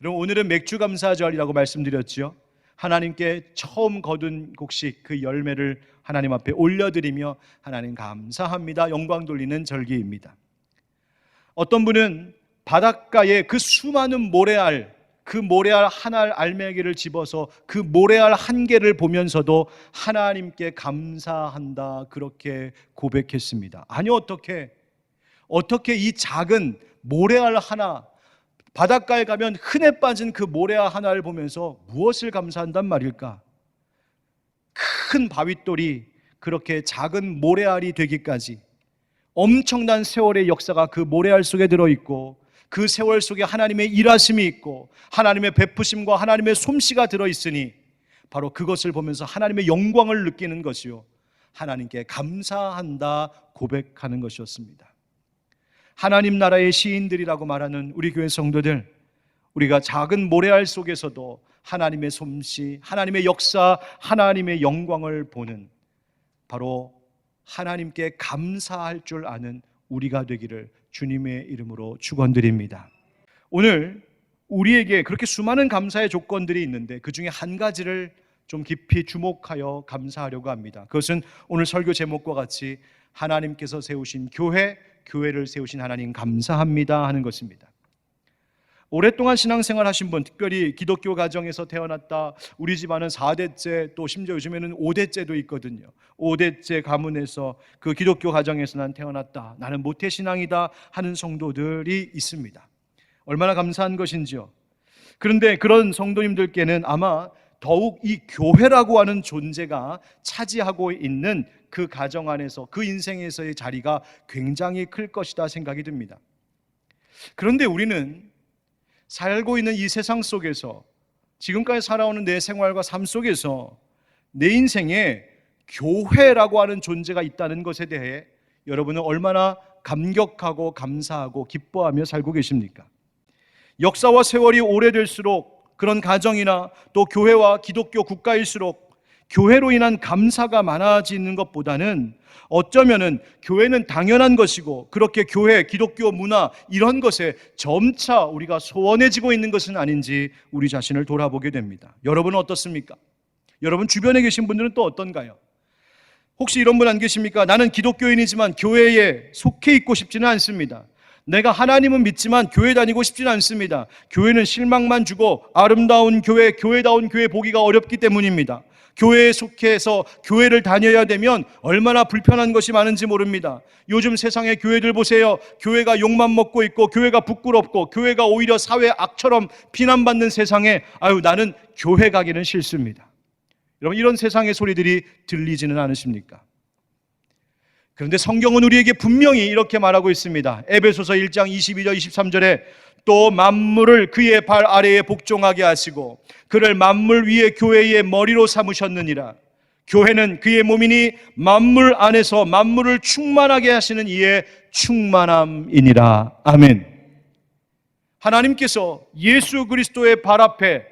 그럼 오늘은 맥주 감사절이라고 말씀드렸죠. 하나님께 처음 거둔 곡식 그 열매를 하나님 앞에 올려드리며 하나님 감사합니다, 영광 돌리는 절기입니다. 어떤 분은 바닷가에 그 수많은 모래알, 그 모래알 한 알 알맹이를 집어서 그 모래알 한 개를 보면서도 하나님께 감사한다, 그렇게 고백했습니다. 아니, 어떻게 이 작은 모래알 하나, 바닷가에 가면 흔해 빠진 그 모래알 하나를 보면서 무엇을 감사한단 말일까? 큰 바윗돌이 그렇게 작은 모래알이 되기까지 엄청난 세월의 역사가 그 모래알 속에 들어있고, 그 세월 속에 하나님의 일하심이 있고 하나님의 베푸심과 하나님의 솜씨가 들어있으니 바로 그것을 보면서 하나님의 영광을 느끼는 것이요, 하나님께 감사한다 고백하는 것이었습니다. 하나님 나라의 시인들이라고 말하는 우리 교회 성도들, 우리가 작은 모래알 속에서도 하나님의 솜씨, 하나님의 역사, 하나님의 영광을 보는, 바로 하나님께 감사할 줄 아는 우리가 되기를 주님의 이름으로 축원드립니다. 오늘 우리에게 그렇게 수많은 감사의 조건들이 있는데 그 중에 한 가지를 좀 깊이 주목하여 감사하려고 합니다. 그것은 오늘 설교 제목과 같이 하나님께서 세우신 교회를 세우신 하나님 감사합니다 하는 것입니다. 오랫동안 신앙생활 하신 분, 특별히 기독교 가정에서 태어났다, 우리 집안은 4대째, 또 심지어 요즘에는 5대째도 있거든요. 5대째 가문에서 그 기독교 가정에서 난 태어났다, 나는 모태신앙이다 하는 성도들이 있습니다. 얼마나 감사한 것인지요. 그런데 그런 성도님들께는 아마 더욱 이 교회라고 하는 존재가 차지하고 있는 그 가정 안에서, 그 인생에서의 자리가 굉장히 클 것이다 생각이 듭니다. 그런데 우리는 살고 있는 이 세상 속에서, 지금까지 살아오는 내 생활과 삶 속에서 내 인생에 교회라고 하는 존재가 있다는 것에 대해 여러분은 얼마나 감격하고 감사하고 기뻐하며 살고 계십니까? 역사와 세월이 오래될수록 그런 가정이나 또 교회와 기독교 국가일수록 교회로 인한 감사가 많아지는 것보다는 어쩌면은 교회는 당연한 것이고, 그렇게 교회, 기독교 문화 이런 것에 점차 우리가 소원해지고 있는 것은 아닌지 우리 자신을 돌아보게 됩니다. 여러분은 어떻습니까? 여러분 주변에 계신 분들은 또 어떤가요? 혹시 이런 분 안 계십니까? 나는 기독교인이지만 교회에 속해 있고 싶지는 않습니다. 내가 하나님은 믿지만 교회 다니고 싶지는 않습니다. 교회는 실망만 주고 아름다운 교회, 교회다운 교회 보기가 어렵기 때문입니다. 교회에 속해서 교회를 다녀야 되면 얼마나 불편한 것이 많은지 모릅니다. 요즘 세상의 교회들 보세요. 교회가 욕만 먹고 있고, 교회가 부끄럽고, 교회가 오히려 사회 악처럼 비난받는 세상에 나는 교회 가기는 싫습니다. 여러분, 이런 세상의 소리들이 들리지는 않으십니까? 그런데 성경은 우리에게 분명히 이렇게 말하고 있습니다. 에베소서 1장 22절 23절에 또 만물을 그의 발 아래에 복종하게 하시고 그를 만물 위에 교회의 머리로 삼으셨느니라. 교회는 그의 몸이니 만물 안에서 만물을 충만하게 하시는 이의 충만함이니라. 아멘. 하나님께서 예수 그리스도의 발 앞에,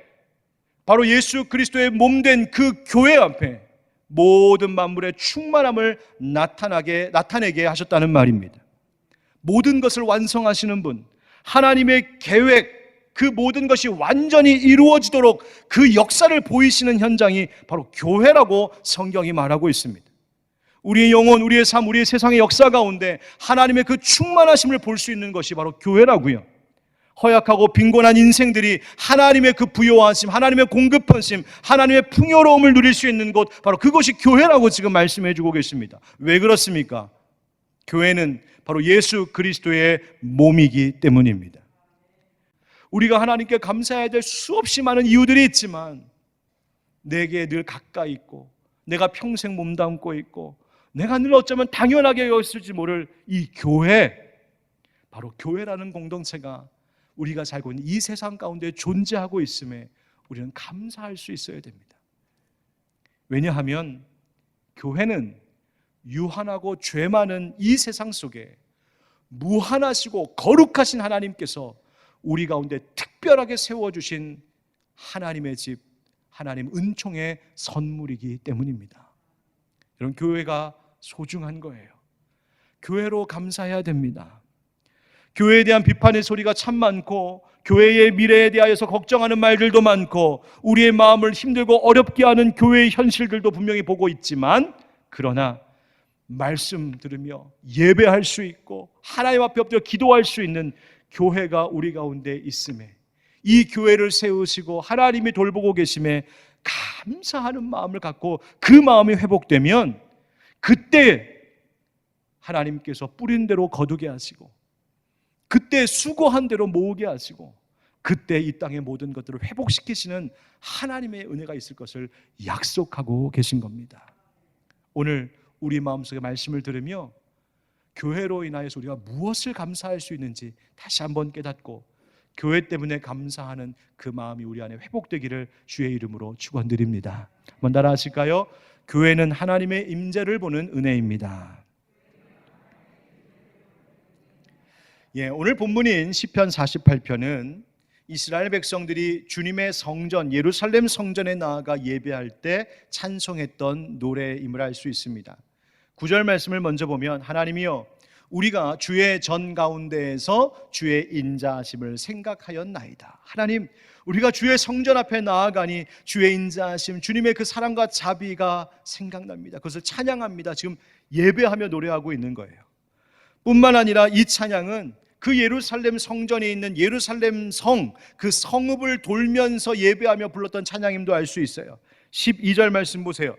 바로 예수 그리스도의 몸된 그 교회 앞에 모든 만물의 충만함을 나타내게 하셨다는 말입니다. 모든 것을 완성하시는 분, 하나님의 계획, 그 모든 것이 완전히 이루어지도록 그 역사를 보이시는 현장이 바로 교회라고 성경이 말하고 있습니다. 우리의 영혼, 우리의 삶, 우리의 세상의 역사 가운데 하나님의 그 충만하심을 볼 수 있는 것이 바로 교회라고요. 허약하고 빈곤한 인생들이 하나님의 그 부요하심, 하나님의 공급하심, 하나님의 풍요로움을 누릴 수 있는 곳, 바로 그것이 교회라고 지금 말씀해 주고 계십니다. 왜 그렇습니까? 교회는 바로 예수 그리스도의 몸이기 때문입니다. 우리가 하나님께 감사해야 될 수없이 많은 이유들이 있지만, 내게 늘 가까이 있고 내가 평생 몸담고 있고 내가 늘 어쩌면 당연하게 여겼을지 모를 이 교회, 바로 교회라는 공동체가 우리가 살고 있는 이 세상 가운데 존재하고 있음에 우리는 감사할 수 있어야 됩니다. 왜냐하면 교회는 유한하고 죄 많은 이 세상 속에 무한하시고 거룩하신 하나님께서 우리 가운데 특별하게 세워주신 하나님의 집, 하나님 은총의 선물이기 때문입니다. 여러분, 교회가 소중한 거예요. 교회로 감사해야 됩니다. 교회에 대한 비판의 소리가 참 많고, 교회의 미래에 대하여서 걱정하는 말들도 많고, 우리의 마음을 힘들고 어렵게 하는 교회의 현실들도 분명히 보고 있지만, 그러나 말씀 들으며 예배할 수 있고 하나님 앞에 엎드려 기도할 수 있는 교회가 우리 가운데 있음에, 이 교회를 세우시고 하나님이 돌보고 계심에 감사하는 마음을 갖고 그 마음이 회복되면, 그때 하나님께서 뿌린 대로 거두게 하시고, 그때 수고한 대로 모으게 하시고, 그때 이 땅의 모든 것들을 회복시키시는 하나님의 은혜가 있을 것을 약속하고 계신 겁니다. 오늘 우리 마음속에 말씀을 들으며 교회로 인하여서 우리가 무엇을 감사할 수 있는지 다시 한번 깨닫고, 교회 때문에 감사하는 그 마음이 우리 안에 회복되기를 주의 이름으로 축원드립니다. 한번 따라 하실까요? 교회는 하나님의 임재를 보는 은혜입니다. 오늘 본문인 시편 48편은 이스라엘 백성들이 주님의 성전, 예루살렘 성전에 나아가 예배할 때 찬송했던 노래임을 알 수 있습니다. 9절 말씀을 먼저 보면, 하나님이여 우리가 주의 전 가운데에서 주의 인자하심을 생각하였나이다. 하나님, 우리가 주의 성전 앞에 나아가니 주의 인자하심, 주님의 그 사랑과 자비가 생각납니다. 그것을 찬양합니다. 지금 예배하며 노래하고 있는 거예요. 뿐만 아니라 이 찬양은 그 예루살렘 성전에 있는 예루살렘 성, 그 성읍을 돌면서 예배하며 불렀던 찬양임도 알 수 있어요. 12절 말씀 보세요.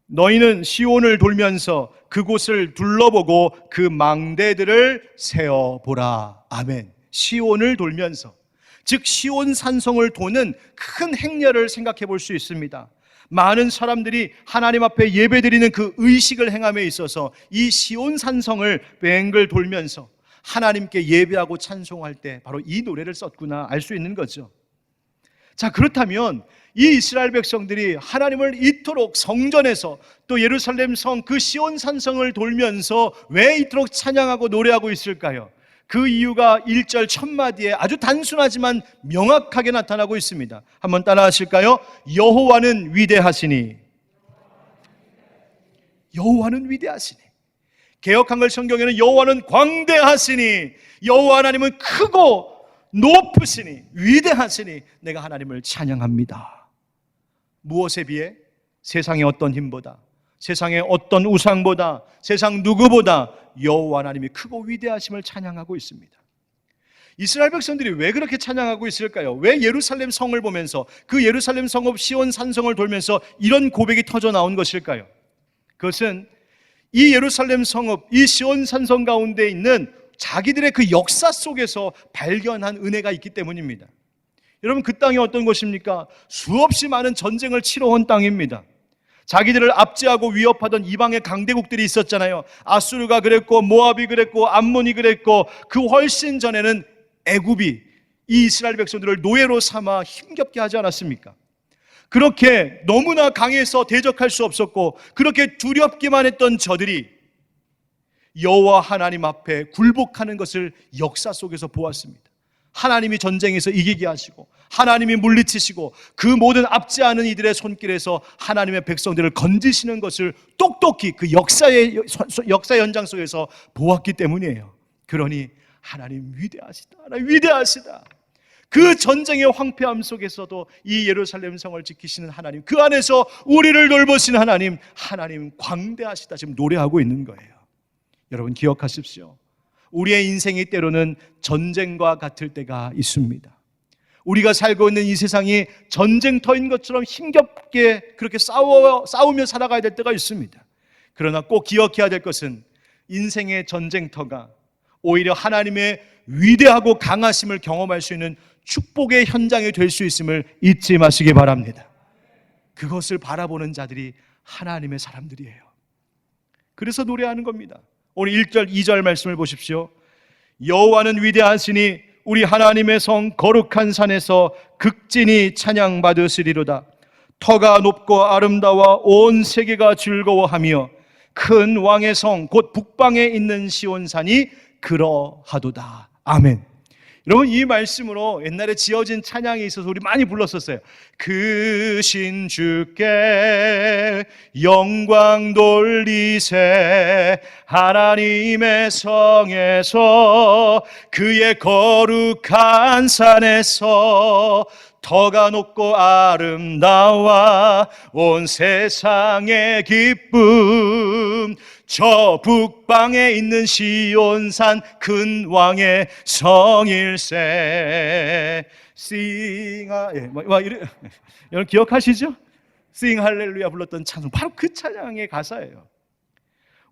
너희는 시온을 돌면서 그곳을 둘러보고 그 망대들을 세어보라. 아멘. 시온을 돌면서, 즉 시온 산성을 도는 큰 행렬을 생각해 볼 수 있습니다. 많은 사람들이 하나님 앞에 예배드리는 그 의식을 행함에 있어서 이 시온 산성을 뱅글 돌면서 하나님께 예배하고 찬송할 때 바로 이 노래를 썼구나 알 수 있는 거죠. 자, 그렇다면 이 이스라엘 백성들이 하나님을 이토록 성전에서 또 예루살렘 성 그 시온 산성을 돌면서 왜 이토록 찬양하고 노래하고 있을까요? 그 이유가 1절 첫마디에 아주 단순하지만 명확하게 나타나고 있습니다. 한번 따라 하실까요? 여호와는 위대하시니. 여호와는 위대하시니. 개역한글 성경에는 여호와는 광대하시니, 여호와 하나님은 크고 높으시니 위대하시니 내가 하나님을 찬양합니다. 무엇에 비해? 세상의 어떤 힘보다, 세상의 어떤 우상보다, 세상 누구보다 여호와 하나님이 크고 위대하심을 찬양하고 있습니다. 이스라엘 백성들이 왜 그렇게 찬양하고 있을까요? 왜 예루살렘 성을 보면서, 그 예루살렘 성읍 시온 산성을 돌면서 이런 고백이 터져 나온 것일까요? 그것은 이 예루살렘 성읍, 이 시온 산성 가운데 있는 자기들의 그 역사 속에서 발견한 은혜가 있기 때문입니다. 여러분, 그 땅이 어떤 곳입니까? 수없이 많은 전쟁을 치러온 땅입니다. 자기들을 압제하고 위협하던 이방의 강대국들이 있었잖아요. 아수르가 그랬고, 모압이 그랬고, 암몬이 그랬고, 그 훨씬 전에는 애굽이 이 이스라엘 백성들을 노예로 삼아 힘겹게 하지 않았습니까? 그렇게 너무나 강해서 대적할 수 없었고, 그렇게 두렵기만 했던 저들이 여호와 하나님 앞에 굴복하는 것을 역사 속에서 보았습니다. 하나님이 전쟁에서 이기게 하시고, 하나님이 물리치시고, 그 모든 압제하는 이들의 손길에서 하나님의 백성들을 건지시는 것을 똑똑히 그 역사 연장 속에서 보았기 때문이에요. 그러니 하나님 위대하시다, 하나님 위대하시다. 그 전쟁의 황폐함 속에서도 이 예루살렘 성을 지키시는 하나님, 그 안에서 우리를 돌보시는 하나님, 하나님 광대하시다 지금 노래하고 있는 거예요. 여러분 기억하십시오. 우리의 인생이 때로는 전쟁과 같을 때가 있습니다. 우리가 살고 있는 이 세상이 전쟁터인 것처럼 힘겹게 그렇게 싸우며 살아가야 될 때가 있습니다. 그러나 꼭 기억해야 될 것은 인생의 전쟁터가 오히려 하나님의 위대하고 강하심을 경험할 수 있는 축복의 현장이 될 수 있음을 잊지 마시기 바랍니다. 그것을 바라보는 자들이 하나님의 사람들이에요. 그래서 노래하는 겁니다. 오늘 1절 2절 말씀을 보십시오. 여호와는 위대하시니 우리 하나님의 성 거룩한 산에서 극진히 찬양받으시리로다. 터가 높고 아름다워 온 세계가 즐거워하며 큰 왕의 성 곧 북방에 있는 시온산이 그러하도다. 아멘. 여러분, 이 말씀으로 옛날에 지어진 찬양이 있어서 우리 많이 불렀었어요. 크신 주께 영광 돌리세, 하나님의 성에서 그의 거룩한 산에서 터가 높고 아름다워 온 세상의 기쁨, 저 북방에 있는 시온산 큰 왕의 성일세. 여러분 기억하시죠? Sing 할렐루야 불렀던 찬송, 바로 그 찬양의 가사예요.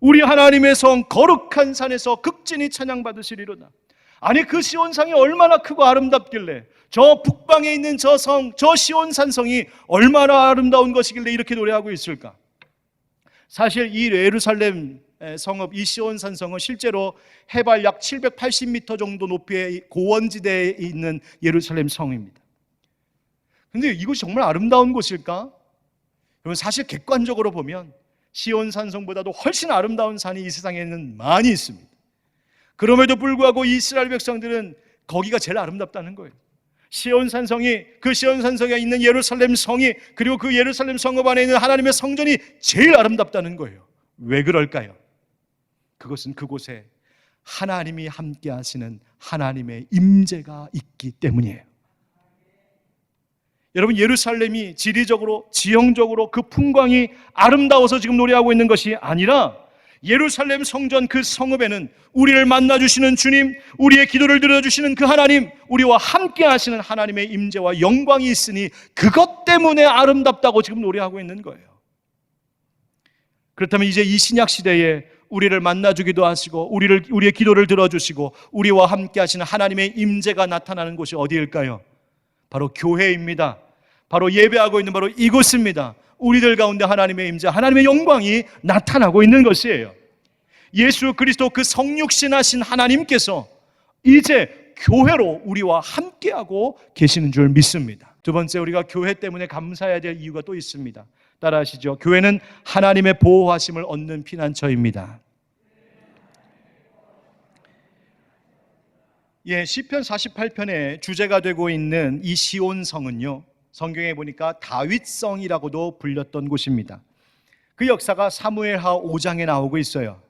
우리 하나님의 성 거룩한 산에서 극진히 찬양받으시리로다. 아니, 그 시온산이 얼마나 크고 아름답길래, 저 북방에 있는 저 성, 저 시온산성이 얼마나 아름다운 것이길래 이렇게 노래하고 있을까? 사실 이 예루살렘 성읍, 이 시온산성은 실제로 해발 약 780m 정도 높이의 고원지대에 있는 예루살렘 성입니다. 근데 이곳이 정말 아름다운 곳일까? 여러분, 사실 객관적으로 보면 시온산성보다도 훨씬 아름다운 산이 이 세상에는 많이 있습니다. 그럼에도 불구하고 이스라엘 백성들은 거기가 제일 아름답다는 거예요. 시온산성이, 그 시온산성에 있는 예루살렘 성이, 그리고 그 예루살렘 성읍 안에 있는 하나님의 성전이 제일 아름답다는 거예요. 왜 그럴까요? 그것은 그곳에 하나님이 함께 하시는 하나님의 임재가 있기 때문이에요. 여러분, 예루살렘이 지리적으로, 지형적으로 그 풍광이 아름다워서 지금 노래하고 있는 것이 아니라, 예루살렘 성전 그 성읍에는 우리를 만나주시는 주님, 우리의 기도를 들어주시는 그 하나님, 우리와 함께 하시는 하나님의 임재와 영광이 있으니 그것 때문에 아름답다고 지금 노래하고 있는 거예요. 그렇다면 이제 이 신약 시대에 우리를 만나주기도 하시고 우리의 기도를 들어주시고 우리와 함께 하시는 하나님의 임재가 나타나는 곳이 어디일까요? 바로 교회입니다. 바로 예배하고 있는 바로 이곳입니다. 우리들 가운데 하나님의 임재, 하나님의 영광이 나타나고 있는 것이에요. 예수 그리스도 그 성육신하신 하나님께서 이제 교회로 우리와 함께하고 계시는 줄 믿습니다. 두 번째, 우리가 교회 때문에 감사해야 될 이유가 또 있습니다. 따라하시죠. 교회는 하나님의 보호하심을 얻는 피난처입니다. 시편 48편의 주제가 되고 있는 이 시온성은요, 성경에 보니까 다윗성이라고도 불렸던 곳입니다. 그 역사가 사무엘하 5장에 나오고 있어요.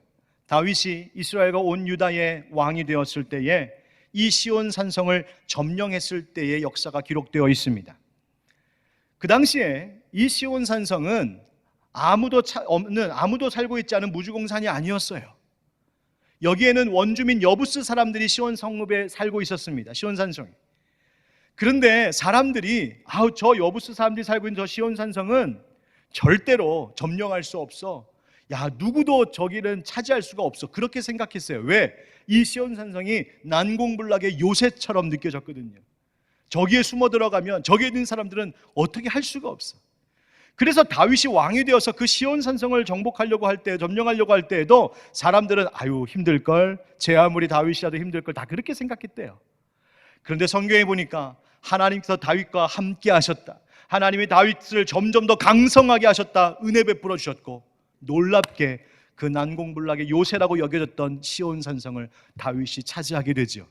다윗이 이스라엘과 온 유다의 왕이 되었을 때에 이 시온 산성을 점령했을 때의 역사가 기록되어 있습니다. 그 당시에 이 시온 산성은 아무도 살고 있지 않은 무주공산이 아니었어요. 여기에는 원주민 여부스 사람들이 시온 성읍에 살고 있었습니다. 시온 산성에. 그런데 사람들이 저 여부스 사람들이 살고 있는 저 시온 산성은 절대로 점령할 수 없어. 누구도 저기는 차지할 수가 없어. 그렇게 생각했어요. 왜? 이 시온 산성이 난공불락의 요새처럼 느껴졌거든요. 저기에 숨어 들어가면 저기에 있는 사람들은 어떻게 할 수가 없어. 그래서 다윗이 왕이 되어서 그 시온 산성을 정복하려고 할 때, 점령하려고 할 때에도 사람들은 힘들걸, 제 아무리 다윗이라도 힘들걸, 다 그렇게 생각했대요. 그런데 성경에 보니까 하나님께서 다윗과 함께 하셨다, 하나님이 다윗을 점점 더 강성하게 하셨다, 은혜 베풀어 주셨고, 놀랍게 그 난공불락의 요새라고 여겨졌던 시온 산성을 다윗이 차지하게 되죠.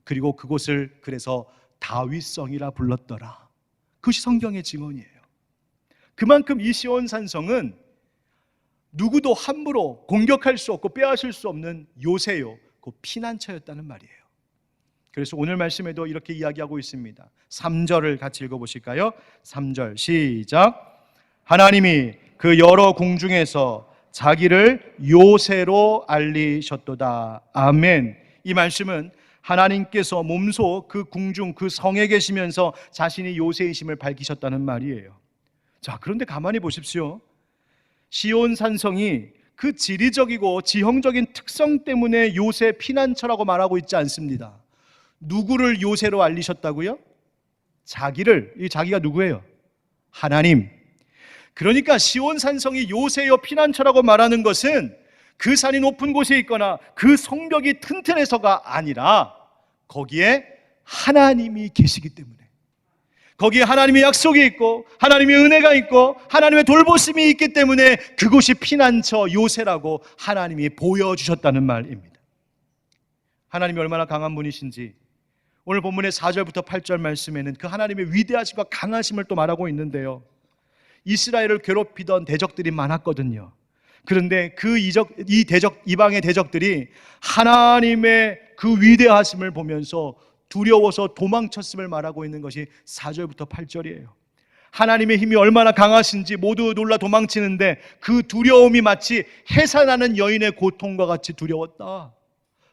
그리고 그곳을 그래서 다윗성이라 불렀더라. 그것이 성경의 증언이에요. 그만큼 이 시온 산성은 누구도 함부로 공격할 수 없고 빼앗을 수 없는 요새요, 그 피난처였다는 말이에요. 그래서 오늘 말씀에도 이렇게 이야기하고 있습니다. 3절을 같이 읽어보실까요? 3절 시작. 하나님이 그 여러 궁중에서 자기를 요새로 알리셨도다. 아멘. 이 말씀은 하나님께서 몸소 그 궁중, 그 성에 계시면서 자신이 요새이심을 밝히셨다는 말이에요. 자, 그런데 가만히 보십시오. 시온 산성이 그 지리적이고 지형적인 특성 때문에 요새 피난처라고 말하고 있지 않습니다. 누구를 요새로 알리셨다고요? 자기를. 이 자기가 누구예요? 하나님. 그러니까 시온 산성이 요새여 피난처라고 말하는 것은 그 산이 높은 곳에 있거나 그 성벽이 튼튼해서가 아니라 거기에 하나님이 계시기 때문에, 거기에 하나님의 약속이 있고 하나님의 은혜가 있고 하나님의 돌보심이 있기 때문에 그곳이 피난처 요새라고 하나님이 보여주셨다는 말입니다. 하나님이 얼마나 강한 분이신지 오늘 본문의 4절부터 8절 말씀에는 그 하나님의 위대하심과 강하심을 또 말하고 있는데요. 이스라엘을 괴롭히던 대적들이 많았거든요. 그런데 그 이방의 대적들이 하나님의 그 위대하심을 보면서 두려워서 도망쳤음을 말하고 있는 것이 4절부터 8절이에요. 하나님의 힘이 얼마나 강하신지 모두 놀라 도망치는데 그 두려움이 마치 해산하는 여인의 고통과 같이 두려웠다.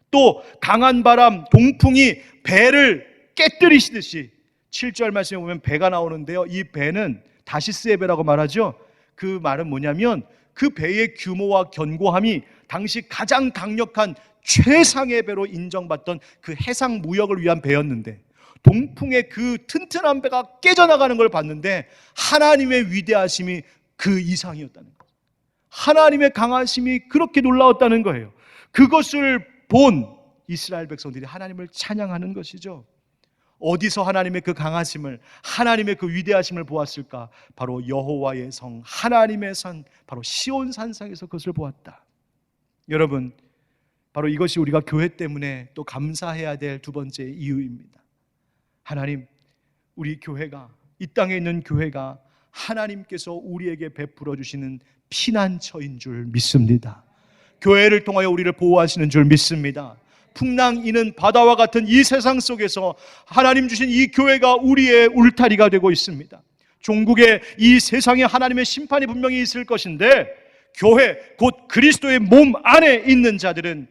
또 강한 바람, 동풍이 배를 깨뜨리시듯이 7절 말씀에 보면 배가 나오는데요. 이 배는 다시스의 배라고 말하죠. 그 말은 뭐냐면 그 배의 규모와 견고함이 당시 가장 강력한 최상의 배로 인정받던 그 해상 무역을 위한 배였는데 동풍의 그 튼튼한 배가 깨져나가는 걸 봤는데 하나님의 위대하심이 그 이상이었다는 거예요. 하나님의 강하심이 그렇게 놀라웠다는 거예요. 그것을 본 이스라엘 백성들이 하나님을 찬양하는 것이죠. 어디서 하나님의 그 강하심을, 하나님의 그 위대하심을 보았을까? 바로 여호와의 성, 하나님의 산, 바로 시온 산상에서 그것을 보았다. 여러분, 바로 이것이 우리가 교회 때문에 또 감사해야 될 두 번째 이유입니다. 하나님, 우리 교회가, 이 땅에 있는 교회가 하나님께서 우리에게 베풀어 주시는 피난처인 줄 믿습니다. 교회를 통하여 우리를 보호하시는 줄 믿습니다. 풍랑 이는 바다와 같은 이 세상 속에서 하나님 주신 이 교회가 우리의 울타리가 되고 있습니다. 종국에 이 세상에 하나님의 심판이 분명히 있을 것인데 교회, 곧 그리스도의 몸 안에 있는 자들은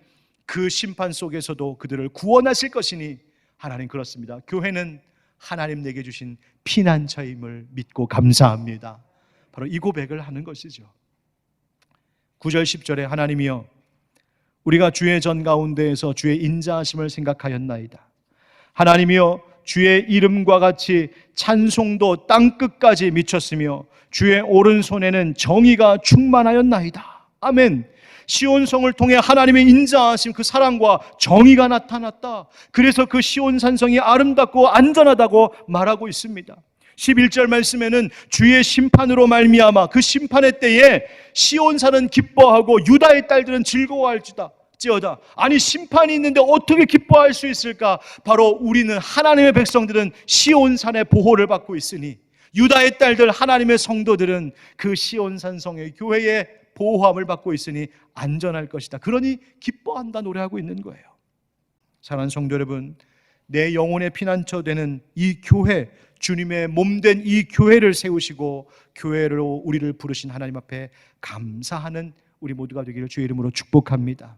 그 심판 속에서도 그들을 구원하실 것이니 하나님 그렇습니다. 교회는 하나님 내게 주신 피난처임을 믿고 감사합니다. 바로 이 고백을 하는 것이죠. 9절 10절에 하나님이여 우리가 주의 전 가운데에서 주의 인자하심을 생각하였나이다. 하나님이여 주의 이름과 같이 찬송도 땅끝까지 미쳤으며 주의 오른손에는 정의가 충만하였나이다. 아멘. 시온성을 통해 하나님의 인자하심, 그 사랑과 정의가 나타났다. 그래서 그 시온 산성이 아름답고 안전하다고 말하고 있습니다. 11절 말씀에는 주의 심판으로 말미암아 그 심판의 때에 시온산은 기뻐하고 유다의 딸들은 즐거워할지어다. 아니 심판이 있는데 어떻게 기뻐할 수 있을까? 바로 우리는 하나님의 백성들은 시온산의 보호를 받고 있으니 유다의 딸들 하나님의 성도들은 그 시온산성의 교회의 보호함을 받고 있으니 안전할 것이다. 그러니 기뻐한다 노래하고 있는 거예요. 사랑하는 성도 여러분, 내 영혼의 피난처 되는 이 교회, 주님의 몸된 이 교회를 세우시고 교회로 우리를 부르신 하나님 앞에 감사하는 우리 모두가 되기를 주의 이름으로 축복합니다.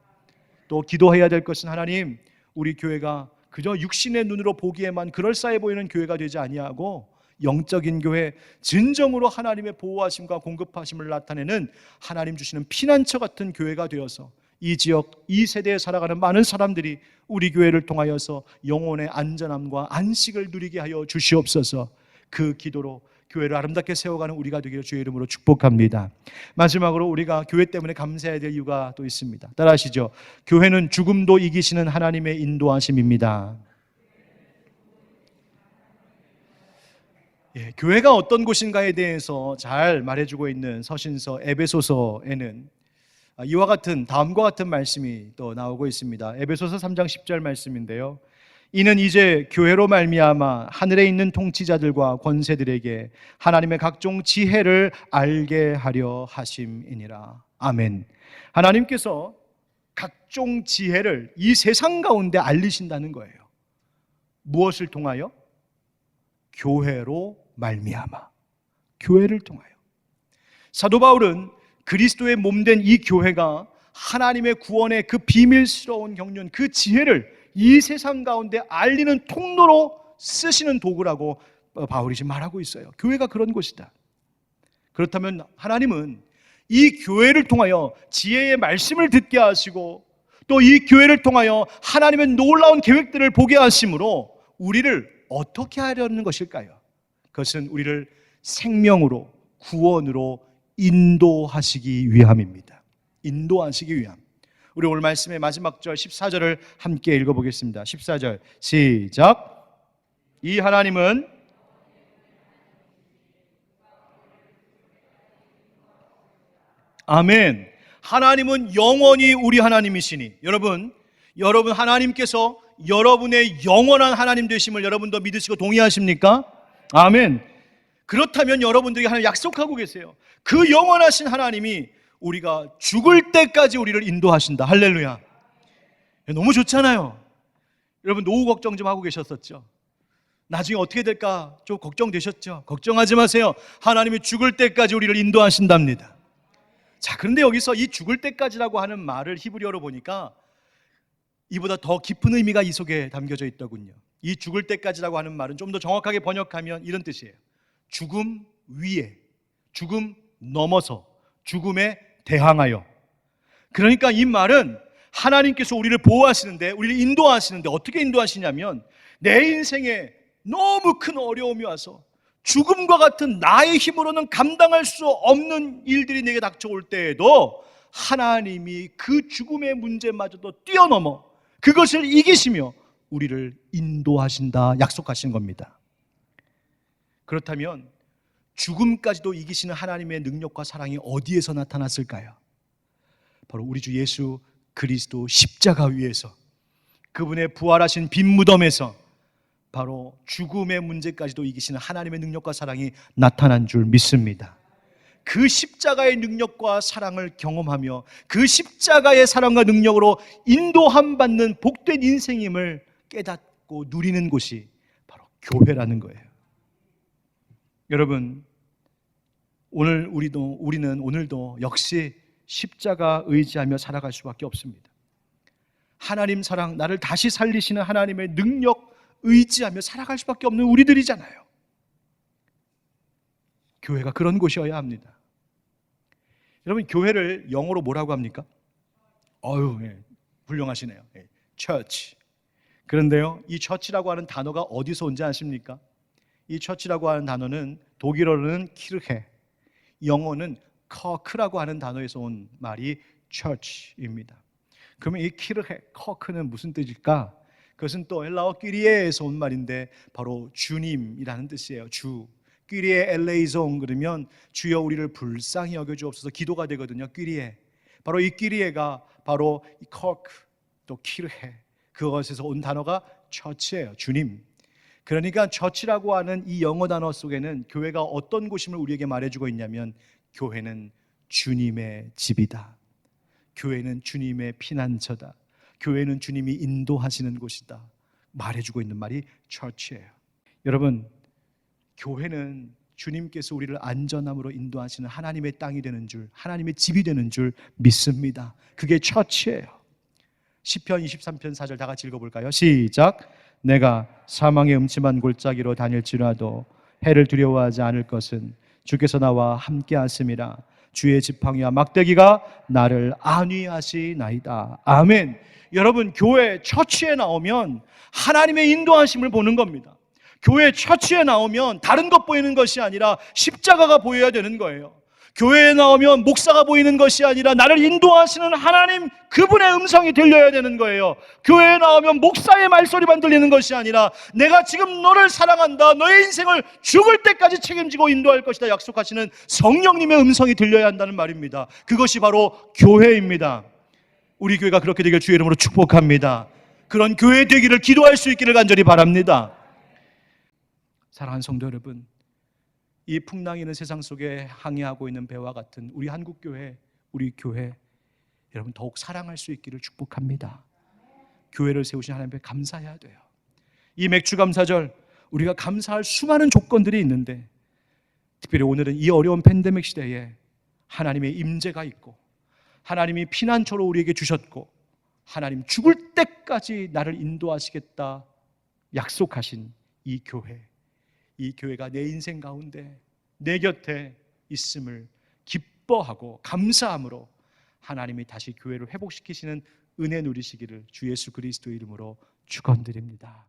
또 기도해야 될 것은 하나님, 우리 교회가 그저 육신의 눈으로 보기에만 그럴싸해 보이는 교회가 되지 아니하고 영적인 교회, 진정으로 하나님의 보호하심과 공급하심을 나타내는 하나님 주시는 피난처 같은 교회가 되어서 이 지역, 이 세대에 살아가는 많은 사람들이 우리 교회를 통하여서 영혼의 안전함과 안식을 누리게 하여 주시옵소서. 그 기도로 교회를 아름답게 세워가는 우리가 되기를 주의 이름으로 축복합니다. 마지막으로 우리가 교회 때문에 감사해야 될 이유가 또 있습니다. 따라하시죠. 교회는 죽음도 이기시는 하나님의 인도하심입니다. 교회가 어떤 곳인가에 대해서 잘 말해주고 있는 서신서 에베소서에는 이와 같은, 다음과 같은 말씀이 또 나오고 있습니다. 에베소서 3장 10절 말씀인데요. 이는 이제 교회로 말미암아 하늘에 있는 통치자들과 권세들에게 하나님의 각종 지혜를 알게 하려 하심이니라. 아멘. 하나님께서 각종 지혜를 이 세상 가운데 알리신다는 거예요. 무엇을 통하여? 교회로 말미암아. 교회를 통하여. 사도 바울은 그리스도의 몸된 이 교회가 하나님의 구원의 그 비밀스러운 경륜, 그 지혜를 이 세상 가운데 알리는 통로로 쓰시는 도구라고 바울이 지금 말하고 있어요. 교회가 그런 곳이다. 그렇다면 하나님은 이 교회를 통하여 지혜의 말씀을 듣게 하시고 또 이 교회를 통하여 하나님의 놀라운 계획들을 보게 하심으로 우리를 어떻게 하려는 것일까요? 그것은 우리를 생명으로, 구원으로 인도하시기 위함입니다. 인도하시기 위함. 우리 오늘 말씀의 마지막 절 14절을 함께 읽어보겠습니다. 14절 시작. 이 하나님은 아멘. 하나님은 영원히 우리 하나님이시니 여러분 하나님께서 여러분의 영원한 하나님 되심을 여러분도 믿으시고 동의하십니까? 아멘. 그렇다면 여러분들에게 하나님 약속하고 계세요. 그 영원하신 하나님이 우리가 죽을 때까지 우리를 인도하신다. 할렐루야. 너무 좋잖아요. 여러분 노후 걱정 좀 하고 계셨었죠? 나중에 어떻게 될까 좀 걱정되셨죠? 걱정하지 마세요. 하나님이 죽을 때까지 우리를 인도하신답니다. 자, 그런데 여기서 이 죽을 때까지라고 하는 말을 히브리어로 보니까 이보다 더 깊은 의미가 이 속에 담겨져 있더군요. 이 죽을 때까지라고 하는 말은 좀 더 정확하게 번역하면 이런 뜻이에요. 죽음 위에, 죽음 넘어서, 죽음에 대항하여. 그러니까 이 말은 하나님께서 우리를 보호하시는데, 우리를 인도하시는데 어떻게 인도하시냐면 내 인생에 너무 큰 어려움이 와서 죽음과 같은 나의 힘으로는 감당할 수 없는 일들이 내게 닥쳐올 때에도 하나님이 그 죽음의 문제마저도 뛰어넘어 그것을 이기시며 우리를 인도하신다 약속하신 겁니다. 그렇다면 죽음까지도 이기시는 하나님의 능력과 사랑이 어디에서 나타났을까요? 바로 우리 주 예수 그리스도 십자가 위에서, 그분의 부활하신 빈 무덤에서 바로 죽음의 문제까지도 이기시는 하나님의 능력과 사랑이 나타난 줄 믿습니다. 그 십자가의 능력과 사랑을 경험하며 그 십자가의 사랑과 능력으로 인도함 받는 복된 인생임을 깨닫고 누리는 곳이 바로 교회라는 거예요. 여러분, 우리는 오늘도 역시 십자가 의지하며 살아갈 수밖에 없습니다. 하나님 사랑, 나를 다시 살리시는 하나님의 능력 의지하며 살아갈 수밖에 없는 우리들이잖아요. 교회가 그런 곳이어야 합니다. 여러분, 교회를 영어로 뭐라고 합니까? 훌륭하시네요. church. 그런데요, 이 church라고 하는 단어가 어디서 온지 아십니까? 이 church라고 하는 단어는 독일어로는 키르헤, 영어는 커크라고 하는 단어에서 온 말이 church입니다. 그러면 이 키르헤, 커크는 무슨 뜻일까? 그것은 또 헬라어 끼리에에서 온 말인데 바로 주님이라는 뜻이에요. 주. 끼리에 엘레이송 그러면 주여 우리를 불쌍히 여겨주옵소서 기도가 되거든요. 끼리에. 바로 이 끼리에가 바로 이 커크 또 키르헤, 그것에서 온 단어가 처치예요. 주님. 그러니까 처치라고 하는 이 영어 단어 속에는 교회가 어떤 곳임을 우리에게 말해주고 있냐면 교회는 주님의 집이다. 교회는 주님의 피난처다. 교회는 주님이 인도하시는 곳이다. 말해주고 있는 말이 처치예요. 여러분, 교회는 주님께서 우리를 안전함으로 인도하시는 하나님의 땅이 되는 줄, 하나님의 집이 되는 줄 믿습니다. 그게 처치예요. 시편 23편 4절 다 같이 읽어볼까요? 시작. 내가 사망의 음침한 골짜기로 다닐지라도 해를 두려워하지 않을 것은 주께서 나와 함께 하심이라. 주의 지팡이와 막대기가 나를 안위하시나이다. 아멘. 여러분, 교회 처치에 나오면 하나님의 인도하심을 보는 겁니다. 교회 처치에 나오면 다른 것 보이는 것이 아니라 십자가가 보여야 되는 거예요. 교회에 나오면 목사가 보이는 것이 아니라 나를 인도하시는 하나님, 그분의 음성이 들려야 되는 거예요. 교회에 나오면 목사의 말소리만 들리는 것이 아니라 내가 지금 너를 사랑한다, 너의 인생을 죽을 때까지 책임지고 인도할 것이다 약속하시는 성령님의 음성이 들려야 한다는 말입니다. 그것이 바로 교회입니다. 우리 교회가 그렇게 되길 주의 이름으로 축복합니다. 그런 교회 되기를 기도할 수 있기를 간절히 바랍니다. 사랑하는 성도 여러분, 이 풍랑이는 세상 속에 항해하고 있는 배와 같은 우리 한국교회, 우리 교회 여러분 더욱 사랑할 수 있기를 축복합니다. 교회를 세우신 하나님께 감사해야 돼요. 이 맥주감사절 우리가 감사할 수많은 조건들이 있는데 특별히 오늘은 이 어려운 팬데믹 시대에 하나님의 임재가 있고 하나님이 피난처로 우리에게 주셨고 하나님 죽을 때까지 나를 인도하시겠다 약속하신 이 교회가 내 인생 가운데 내 곁에 있음을 기뻐하고 감사함으로 하나님이 다시 교회를 회복시키시는 은혜 누리시기를 주 예수 그리스도 이름으로 축원드립니다.